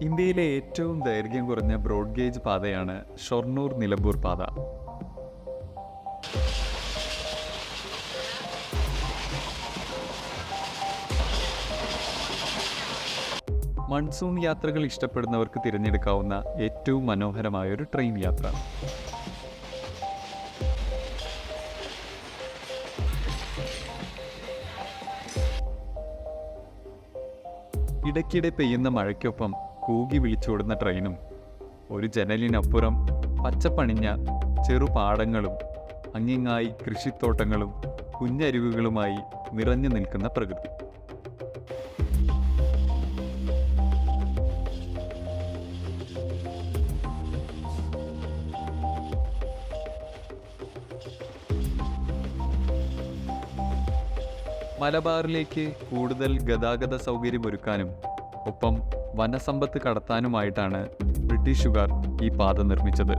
ഇന്ത്യയിലെ ഏറ്റവും ദൈർഘ്യം കുറഞ്ഞ ബ്രോഡ് ഗേജ് പാതയാണ് ഷൊർണൂർ നിലമ്പൂർ പാത. മൺസൂൺ യാത്രകൾ ഇഷ്ടപ്പെടുന്നവർക്ക് തിരഞ്ഞെടുക്കാവുന്ന ഏറ്റവും മനോഹരമായ ഒരു ട്രെയിൻ യാത്ര. ഇടയ്ക്കിടെ പെയ്യുന്ന മഴയ്ക്കൊപ്പം കൂകി വിളിച്ചോടുന്ന ട്രെയിനും, ഒരു ജനലിനപ്പുറം പച്ചപ്പണിഞ്ഞ ചെറുപാടങ്ങളും അങ്ങിങ്ങായി കൃഷിത്തോട്ടങ്ങളും കുഞ്ഞരുവികളുമായി നിറഞ്ഞു നിൽക്കുന്ന പ്രകൃതി. മലബാറിലേക്ക് കൂടുതൽ ഗതാഗത സൗകര്യമൊരുക്കാനും ഒപ്പം വനസമ്പത്ത് കടത്താനുമായിട്ടാണ് ബ്രിട്ടീഷുകാർ ഈ പാത നിർമ്മിച്ചത്.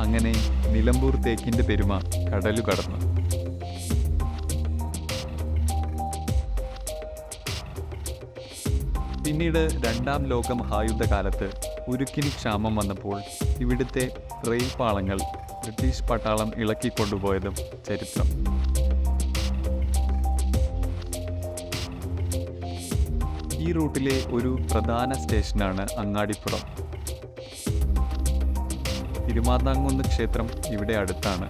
അങ്ങനെ നിലമ്പൂർ തേക്കിന്റെ പെരുമ കടലു കടന്നു. പിന്നീട് രണ്ടാം ലോക മഹായുദ്ധകാലത്ത് ഉരുക്കിന് ക്ഷാമം വന്നപ്പോൾ ഇവിടുത്തെ റെയിൽ പാളങ്ങൾ ബ്രിട്ടീഷ് പട്ടാളം ഇളക്കിക്കൊണ്ടുപോയതും ചരിത്രം. ഈ റൂട്ടിലെ ഒരു പ്രധാന സ്റ്റേഷനാണ് അങ്ങാടിപ്പുറം. തിരുമാന്താംകുന്ന് ക്ഷേത്രം ഇവിടെ അടുത്താണ്.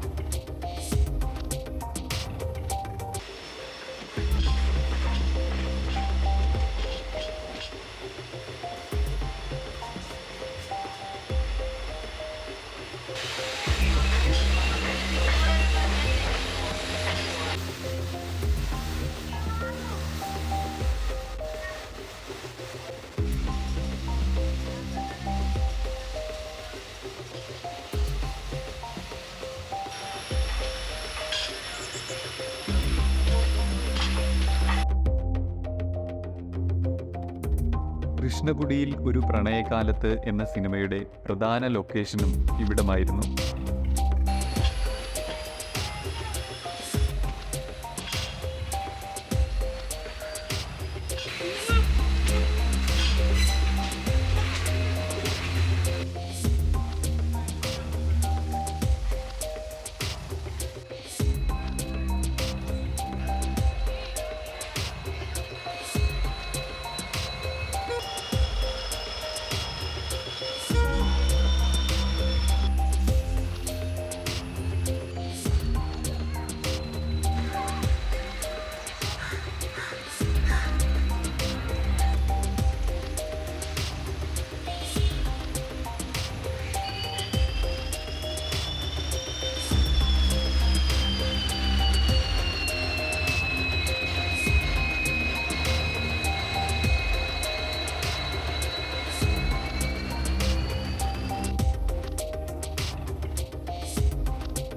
കൃഷ്ണകുടിയിൽ ഒരു പ്രണയകാലത്ത് എന്ന സിനിമയുടെ പ്രധാന ലൊക്കേഷനും ഇവിടമായിരുന്നു.